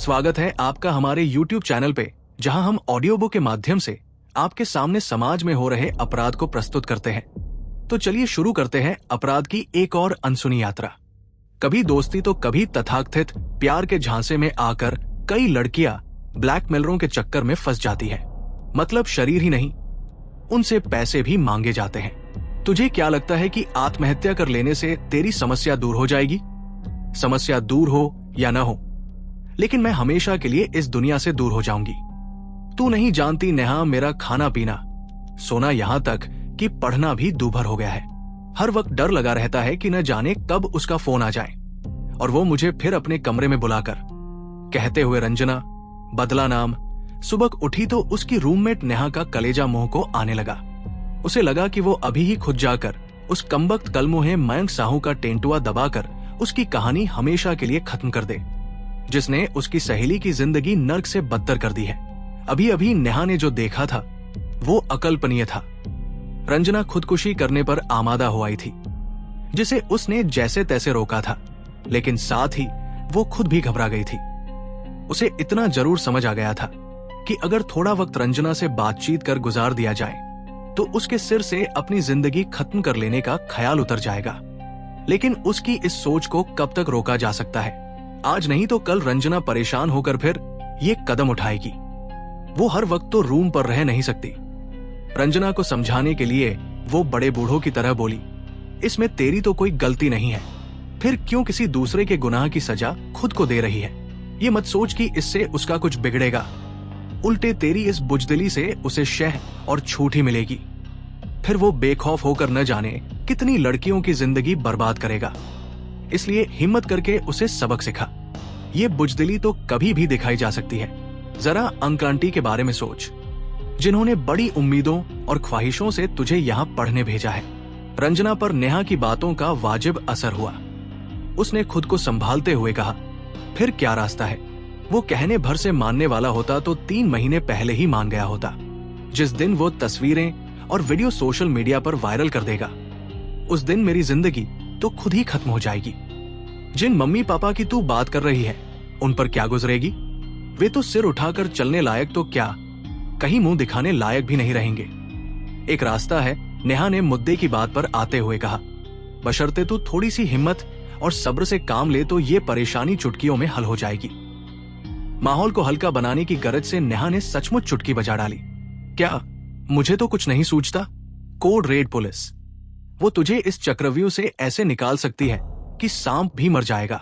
स्वागत है आपका हमारे YouTube चैनल पे, जहां हम ऑडियो बुक के माध्यम से आपके सामने समाज में हो रहे अपराध को प्रस्तुत करते हैं। तो चलिए शुरू करते हैं अपराध की एक और अनसुनी यात्रा। कभी दोस्ती तो कभी तथाकथित प्यार के झांसे में आकर कई लड़कियां ब्लैकमेलरों के चक्कर में फंस जाती है। मतलब शरीर ही नहीं, उनसे पैसे भी मांगे जाते हैं। तुझे क्या लगता है कि आत्महत्या कर लेने से तेरी समस्या दूर हो जाएगी? समस्या दूर हो या ना हो, लेकिन मैं हमेशा के लिए इस दुनिया से दूर हो जाऊंगी। तू नहीं जानती नेहा, मेरा खाना पीना सोना यहां तक कि पढ़ना भी दूभर हो गया है। हर वक्त डर लगा रहता है कि न जाने कब उसका फोन आ जाए और वो मुझे फिर अपने कमरे में बुलाकर कहते हुए रंजना बदला नाम। सुबह उठी तो उसकी रूममेट नेहा का कलेजा मुंह को आने लगा। उसे लगा कि वो अभी ही खुद जाकर उस कमबख्त कलमुहे मयंक साहू का टेंटुआ दबाकर उसकी कहानी हमेशा के लिए खत्म कर दे, जिसने उसकी सहेली की जिंदगी नर्क से बदतर कर दी है। अभी अभी नेहा ने जो देखा था वो अकल्पनीय था। रंजना खुदकुशी करने पर आमादा हो आई थी, जिसे उसने जैसे तैसे रोका था, लेकिन साथ ही वो खुद भी घबरा गई थी। उसे इतना जरूर समझ आ गया था कि अगर थोड़ा वक्त रंजना से बातचीत कर गुजार दिया जाए तो उसके सिर से अपनी जिंदगी खत्म कर लेने का ख्याल उतर जाएगा। लेकिन उसकी इस सोच को कब तक रोका जा सकता है? आज नहीं तो कल रंजना परेशान होकर फिर ये कदम उठाएगी। वो हर वक्त तो रूम पर रह नहीं सकती। रंजना को समझाने के लिए वो बड़े बूढ़ों की तरह बोली, इसमें तेरी तो कोई गलती नहीं है, फिर क्यों किसी दूसरे के गुनाह की सजा खुद को दे रही है? ये मत सोच कि इससे उसका कुछ बिगड़ेगा, उल्टे तेरी इस बुजदिली से उसे शह और छूट ही मिलेगी। फिर वो बेखौफ होकर न जाने कितनी लड़कियों की जिंदगी बर्बाद करेगा। इसलिए हिम्मत करके उसे सबक सिखा। ये बुजदिली तो कभी भी दिखाई जा सकती है। जरा अंकल आंटी के बारे में सोच, जिन्होंने बड़ी उम्मीदों और ख्वाहिशों से तुझे यहाँ पढ़ने भेजा है। रंजना पर नेहा की बातों का वाजिब असर हुआ। उसने खुद को संभालते हुए कहा, फिर क्या रास्ता है? वो कहने भर से मानने वाला होता तो 3 महीने पहले ही मान गया होता। जिस दिन वो तस्वीरें और वीडियो सोशल मीडिया पर वायरल कर देगा, उस दिन मेरी जिंदगी तो खुद ही खत्म हो जाएगी। जिन मम्मी पापा की तू बात कर रही है, उन पर क्या गुजरेगी? वे तो सिर उठाकर चलने लायक तो क्या, कहीं मुंह दिखाने लायक भी नहीं रहेंगे। एक रास्ता है, नेहा ने मुद्दे की बात पर आते हुए कहा, बशर्ते तू थोड़ी सी हिम्मत और सब्र से काम ले तो ये परेशानी चुटकियों में हल हो जाएगी। माहौल को हल्का बनाने की गरज से नेहा ने सचमुच चुटकी बजा डाली। क्या मुझे तो कुछ नहीं सूझता? कोड रेड पुलिस, वो तुझे इस चक्रव्यूह से ऐसे निकाल सकती है कि सांप भी मर जाएगा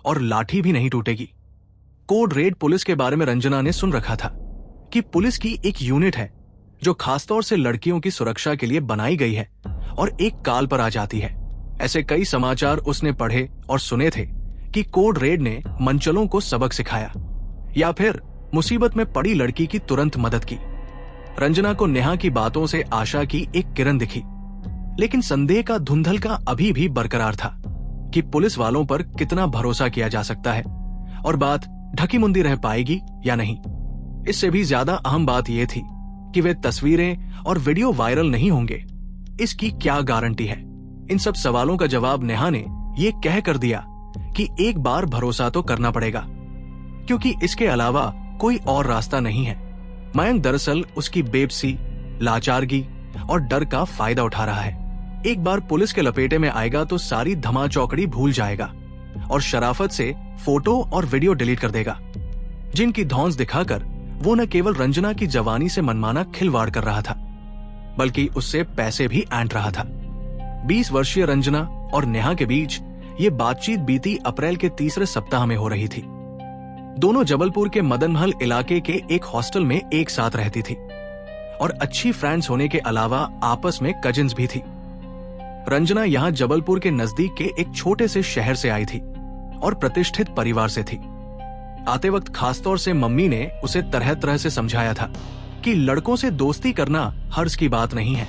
और लाठी भी नहीं टूटेगी। कोड रेड पुलिस के बारे में रंजना ने सुन रखा था कि पुलिस की एक यूनिट है जो खासतौर से लड़कियों की सुरक्षा के लिए बनाई गई है और एक काल पर आ जाती है। ऐसे कई समाचार उसने पढ़े और सुने थे कि कोड रेड ने मंचलों को सबक सिखाया या फिर मुसीबत में पड़ी लड़की की तुरंत मदद की। रंजना को नेहा की बातों से आशा की एक किरण दिखी, लेकिन संदेह का धुंधलका अभी भी बरकरार था कि पुलिस वालों पर कितना भरोसा किया जा सकता है और बात ढकी मुंदी रह पाएगी या नहीं। इससे भी ज्यादा अहम बात यह थी कि वे तस्वीरें और वीडियो वायरल नहीं होंगे, इसकी क्या गारंटी है? इन सब सवालों का जवाब नेहा ने ये कह कर दिया कि एक बार भरोसा तो करना पड़ेगा, क्योंकि इसके अलावा कोई और रास्ता नहीं है। मयंक दरअसल उसकी बेबसी, लाचारगी और डर का फायदा उठा रहा है। एक बार पुलिस के लपेटे में आएगा तो सारी धमाचौकड़ी भूल जाएगा और शराफत से फोटो और वीडियो डिलीट कर देगा। जिनकी धौंस दिखाकर वो न केवल रंजना की जवानी से मनमाना खिलवाड़ कर रहा था, बल्कि उससे पैसे भी ऐंठ रहा था। 20 वर्षीय रंजना और नेहा के बीच ये बातचीत बीती अप्रैल के तीसरे सप्ताह में हो रही थी। दोनों जबलपुर के मदनमहल इलाके के एक हॉस्टल में एक साथ रहती थी और अच्छी फ्रेंड्स होने के अलावा आपस में कजिन्स भी थी। रंजना यहाँ जबलपुर के नजदीक के एक छोटे से शहर से आई थी और प्रतिष्ठित परिवार से थी। आते वक्त खासतौर से मम्मी ने उसे तरह तरह से समझाया था कि लड़कों से दोस्ती करना हर्ज की बात नहीं है,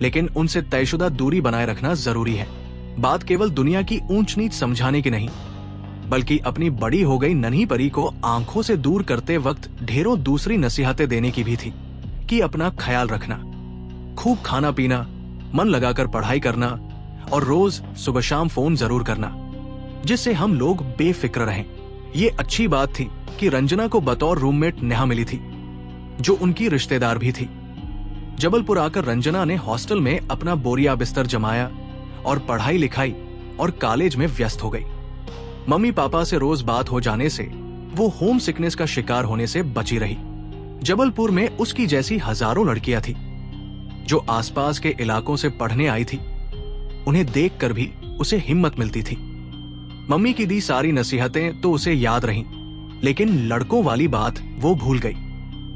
लेकिन उनसे तयशुदा दूरी बनाए रखना जरूरी है। बात केवल दुनिया की ऊंच नीच समझाने की नहीं, बल्कि अपनी बड़ी हो गई नन्ही परी को आंखों से दूर करते वक्त ढेरों दूसरी नसीहतें देने की भी थी कि अपना ख्याल रखना, खूब खाना पीना, मन लगाकर पढ़ाई करना और रोज सुबह शाम फोन जरूर करना, जिससे हम लोग बेफिक्र रहें। ये अच्छी बात थी कि रंजना को बतौर रूममेट नेहा मिली थी, जो उनकी रिश्तेदार भी थी। जबलपुर आकर रंजना ने हॉस्टल में अपना बोरिया बिस्तर जमाया और पढ़ाई लिखाई और कॉलेज में व्यस्त हो गई। मम्मी पापा से रोज बात हो जाने से वो होम सिकनेस का शिकार होने से बची रही। जबलपुर में उसकी जैसी हजारों लड़कियां थी जो आसपास के इलाकों से पढ़ने आई थी। उन्हें देखकर भी उसे हिम्मत मिलती थी। मम्मी की दी सारी नसीहतें तो उसे याद रहीं, लेकिन लड़कों वाली बात वो भूल गई।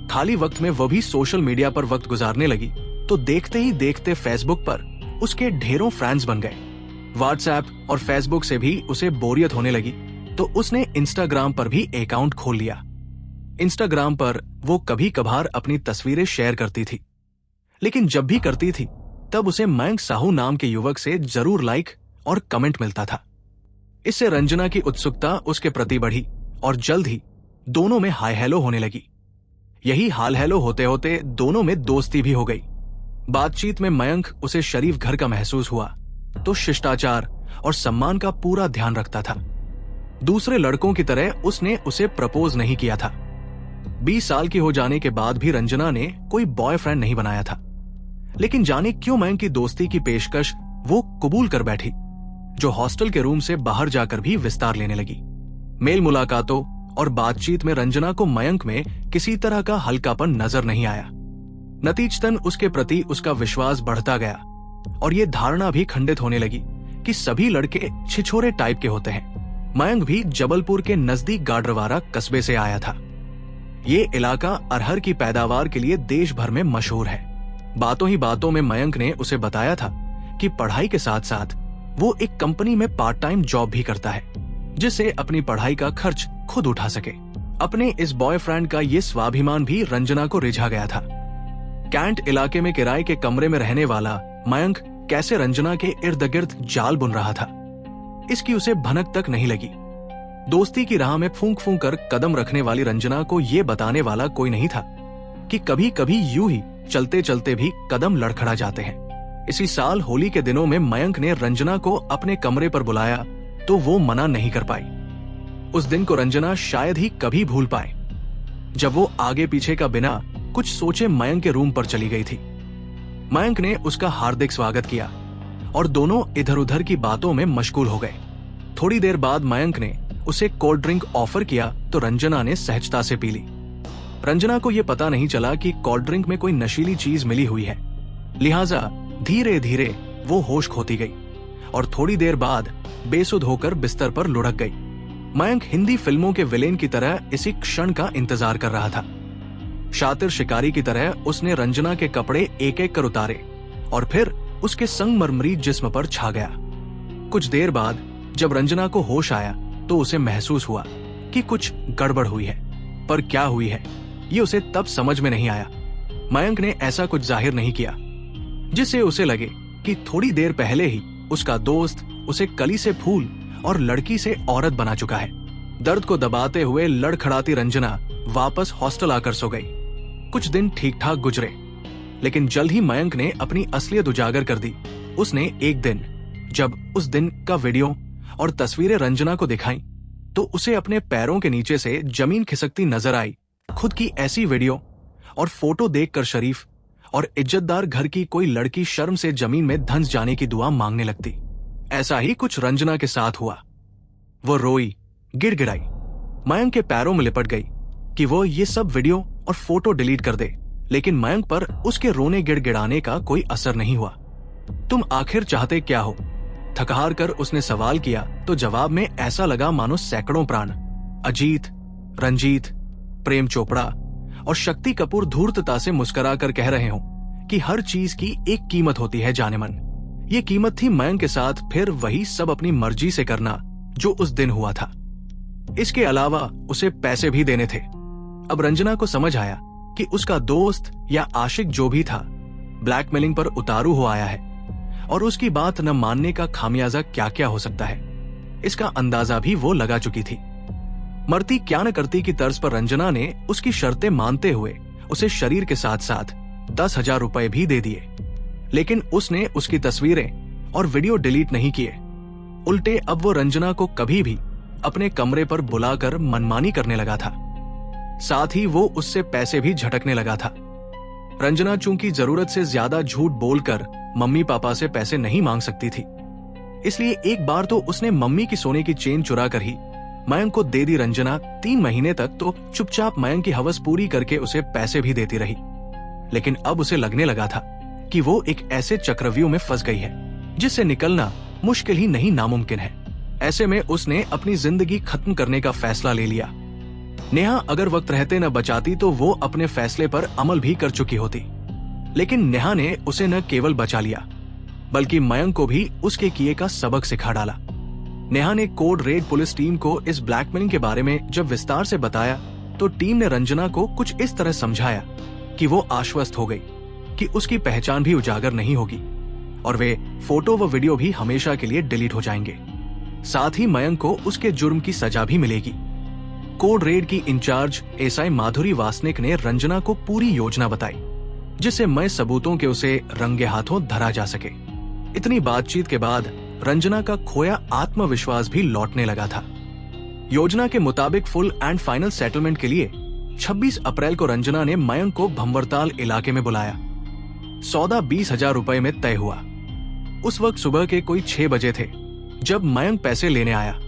खाली वक्त में वो भी सोशल मीडिया पर वक्त गुजारने लगी तो देखते ही देखते फेसबुक पर उसके ढेरों फ्रेंड्स बन गए। व्हाट्सएप और फेसबुक से भी उसे बोरियत होने लगी तो उसने इंस्टाग्राम पर भी अकाउंट खोल लिया। इंस्टाग्राम पर वो कभी कभार अपनी तस्वीरें शेयर करती थी, लेकिन जब भी करती थी तब उसे मयंक साहू नाम के युवक से जरूर लाइक और कमेंट मिलता था। इससे रंजना की उत्सुकता उसके प्रति बढ़ी और जल्द ही दोनों में हाय हेलो होने लगी। यही हाल हेलो होते होते दोनों में दोस्ती भी हो गई। बातचीत में मयंक उसे शरीफ घर का महसूस हुआ तो शिष्टाचार और सम्मान का पूरा ध्यान रखता था। दूसरे लड़कों की तरह उसने उसे प्रपोज नहीं किया था। 20 साल की हो जाने के बाद भी रंजना ने कोई बॉयफ्रेंड नहीं बनाया था, लेकिन जाने क्यों मयंक की दोस्ती की पेशकश वो कबूल कर बैठी, जो हॉस्टल के रूम से बाहर जाकर भी विस्तार लेने लगी। मेल मुलाकातों और बातचीत में रंजना को मयंक में किसी तरह का हल्कापन नजर नहीं आया। नतीजतन उसके प्रति उसका विश्वास बढ़ता गया और ये धारणा भी खंडित होने लगी कि सभी लड़के छिछोरे टाइप के होते हैं। मयंक भी जबलपुर के नजदीक गाडरवारा कस्बे से आया था। ये इलाका अरहर की पैदावार के लिए देश भर में मशहूर है। बातों ही बातों में मयंक ने उसे बताया था कि पढ़ाई के साथ साथ वो एक कंपनी में पार्ट टाइम जॉब भी करता है, जिससे अपनी पढ़ाई का खर्च खुद उठा सके। अपने इस बॉयफ्रेंड का ये स्वाभिमान भी रंजना को रिझा गया था। कैंट इलाके में किराए के कमरे में रहने वाला मयंक कैसे रंजना के इर्द गिर्द जाल बुन रहा था, इसकी उसे भनक तक नहीं लगी। दोस्ती की राह में फूंक फूंक कर कदम रखने वाली रंजना को ये बताने वाला कोई नहीं था कि कभी कभी यूं ही चलते चलते भी कदम लड़खड़ा जाते हैं। इसी साल होली के दिनों में मयंक ने रंजना को अपने कमरे पर बुलाया तो वो मना नहीं कर पाई। उस दिन को रंजना शायद ही कभी भूल पाए, जब वो आगे पीछे का बिना कुछ सोचे मयंक के रूम पर चली गई थी। मयंक ने उसका हार्दिक स्वागत किया और दोनों इधर उधर की बातों में मशगूल हो गए। थोड़ी देर बाद मयंक ने उसे कोल्ड ड्रिंक ऑफर किया तो रंजना ने सहजता से पी ली। रंजना को यह पता नहीं चला कि कोल्ड ड्रिंक में कोई नशीली चीज मिली हुई है, लिहाजा धीरे धीरे वो होश खोती गई और थोड़ी देर बाद बेसुध होकर बिस्तर पर लुढ़क गई। मयंक हिंदी फिल्मों के विलेन की तरह इसी क्षण का इंतजार कर रहा था। शातिर शिकारी की तरह उसने रंजना के कपड़े एक एक कर उतारे और फिर उसके संगमरमरी जिस्म पर छा गया। कुछ देर बाद जब रंजना को होश आया तो उसे महसूस हुआ कि कुछ गड़बड़ हुई है, पर क्या हुई है ये उसे तब समझ में नहीं आया। मयंक ने ऐसा कुछ जाहिर नहीं किया जिससे उसे लगे कि थोड़ी देर पहले ही उसका दोस्त उसे कली से फूल और लड़की से औरत बना चुका है। दर्द को दबाते हुए लड़खड़ाती रंजना वापस हॉस्टल आकर सो गई। कुछ दिन ठीक ठाक गुजरे, लेकिन जल्द ही मयंक ने अपनी असलियत उजागर कर दी। उसने एक दिन जब उस दिन का वीडियो और तस्वीरें रंजना को दिखाई तो उसे अपने पैरों के नीचे से जमीन खिसकती नजर आई। खुद की ऐसी वीडियो और फोटो देखकर शरीफ और इज्जतदार घर की कोई लड़की शर्म से जमीन में धंस जाने की दुआ मांगने लगती। ऐसा ही कुछ रंजना के साथ हुआ। वो रोई, गिड़गिड़ाई, मयंक के पैरों में लिपट गई कि वो ये सब वीडियो और फोटो डिलीट कर दे, लेकिन मयंक पर उसके रोने गिड़गिड़ाने का कोई असर नहीं हुआ। तुम आखिर चाहते क्या हो? थकहार कर उसने सवाल किया तो जवाब में ऐसा लगा मानो सैकड़ों प्राण अजीत, रंजीत, प्रेम चोपड़ा और शक्ति कपूर धूर्तता से मुस्कुरा कर कह रहे हो कि हर चीज की एक कीमत होती है जाने मन। ये कीमत थी मयंक के साथ फिर वही सब अपनी मर्जी से करना जो उस दिन हुआ था। इसके अलावा उसे पैसे भी देने थे। अब रंजना को समझ आया कि उसका दोस्त या आशिक जो भी था ब्लैकमेलिंग पर उतारू हो आया है और उसकी बात न मानने का खामियाजा क्या क्या हो सकता है, इसका अंदाजा भी वो लगा चुकी थी। मरती क्या न करती की तर्ज पर रंजना ने उसकी शर्तें मानते हुए उसे शरीर के साथ साथ 10,000 रुपए भी दे दिए, लेकिन उसने उसकी तस्वीरें और वीडियो डिलीट नहीं किए। उल्टे अब वो रंजना को कभी भी अपने कमरे पर बुलाकर मनमानी करने लगा था। साथ ही वो उससे पैसे भी झटकने लगा था। रंजना चूंकि जरूरत से ज्यादा झूठ बोलकर मम्मी पापा से पैसे नहीं मांग सकती थी, इसलिए एक बार तो उसने मम्मी की सोने की चेन चुरा कर ही मयंक को दे दी। रंजना 3 महीने तक तो चुपचाप मयंक की हवस पूरी करके उसे पैसे भी देती रही, लेकिन अब उसे लगने लगा था कि वो एक ऐसे चक्रव्यूह में फंस गई है जिससे निकलना मुश्किल ही नहीं नामुमकिन है। ऐसे में उसने अपनी जिंदगी खत्म करने का फैसला ले लिया। नेहा अगर वक्त रहते न बचाती तो वो अपने फैसले पर अमल भी कर चुकी होती, लेकिन नेहा ने उसे न केवल बचा लिया बल्कि मयंक को भी उसके किए का सबक सिखा डाला। नेहा ने कोड रेड पुलिस टीम को इस ब्लैकमेलिंग के बारे में जब विस्तार से बताया तो टीम ने रंजना को कुछ इस तरह समझाया कि वो आश्वस्त हो गई कि उसकी पहचान भी उजागर नहीं होगी और वे फोटो व वीडियो भी हमेशा के लिए डिलीट हो जाएंगे। साथ ही मयंक को उसके जुर्म की सजा भी मिलेगी। कोड रेड की इंचार्ज एसआई माधुरी वासनिक ने रंजना को पूरी योजना बताई जिससे मय सबूतों के उसे रंगे हाथों धरा जा सके। इतनी बातचीत के बाद रंजना का खोया आत्मविश्वास भी लौटने लगा था। योजना के मुताबिक फुल एंड फाइनल सेटलमेंट के लिए 26 अप्रैल को रंजना ने मयंक को भंवरताल इलाके में बुलाया। सौदा 20,000 रुपए में तय हुआ। उस वक्त सुबह के कोई 6 बजे थे जब मयंक पैसे लेने आया।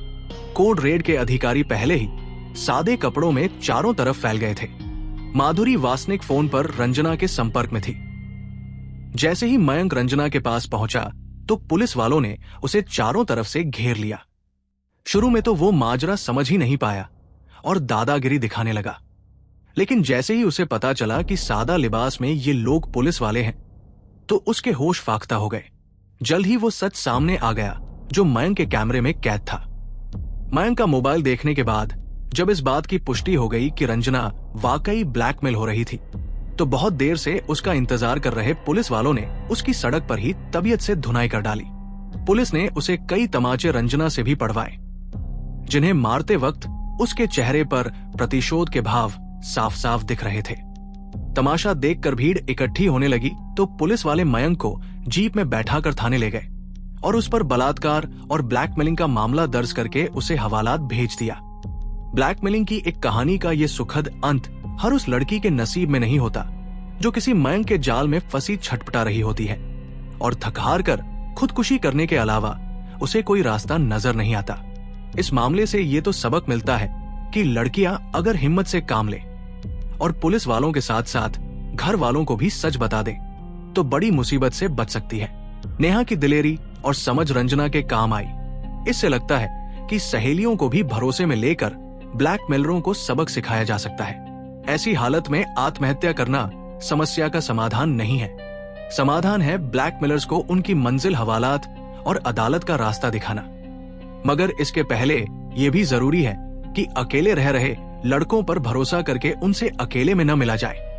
कोड रेड के अधिकारी पहले ही सादे कपड़ों में चारों तरफ फैल गए थे। माधुरी वासनिक फोन पर रंजना के संपर्क में थी। जैसे ही मयंक रंजना के पास पहुंचा तो पुलिस वालों ने उसे चारों तरफ से घेर लिया। शुरू में तो वो माजरा समझ ही नहीं पाया और दादागिरी दिखाने लगा, लेकिन जैसे ही उसे पता चला कि सादा लिबास में ये लोग पुलिस वाले हैं तो उसके होश फाख्ता हो गए। जल्द ही वो सच सामने आ गया जो मयंक के कैमरे में कैद था। मयंक का मोबाइल देखने के बाद जब इस बात की पुष्टि हो गई कि रंजना वाकई ब्लैकमेल हो रही थी तो बहुत देर से उसका इंतजार कर रहे पुलिस वालों ने उसकी सड़क पर ही तबीयत से धुनाई कर डाली। पुलिस ने उसे कई तमाचे रंजना से भी पड़वाए जिन्हें मारते वक्त उसके चेहरे पर प्रतिशोध के भाव साफ साफ दिख रहे थे। तमाशा देखकर भीड़ इकट्ठी होने लगी तो पुलिस वाले मयंक को जीप में बैठाकर थाने ले गए और उस पर बलात्कार और ब्लैकमेलिंग का मामला दर्ज करके उसे हवालात भेज दिया। ब्लैकमेलिंग की एक कहानी का ये सुखद अंत हर उस लड़की के नसीब में नहीं होता जो किसी मयंक के जाल में फंसी छटपटा रही होती है और थक हार कर खुदकुशी करने के अलावा उसे कोई रास्ता नजर नहीं आता। इस मामले से ये तो सबक मिलता है कि लड़कियां अगर हिम्मत से काम ले और पुलिस वालों के साथ साथ घर वालों को भी सच बता दे तो बड़ी मुसीबत से बच सकती है। नेहा की दिलेरी और समझ रंजना के काम आई। इससे लगता है कि सहेलियों को भी भरोसे में लेकर ब्लैकमेलरों को सबक सिखाया जा सकता है। ऐसी हालत में आत्महत्या करना समस्या का समाधान नहीं है। समाधान है ब्लैकमेलर्स को उनकी मंजिल, हवालात और अदालत का रास्ता दिखाना। मगर इसके पहले ये भी जरूरी है कि अकेले रह रहे लड़कों पर भरोसा करके उनसे अकेले में न मिला जाए।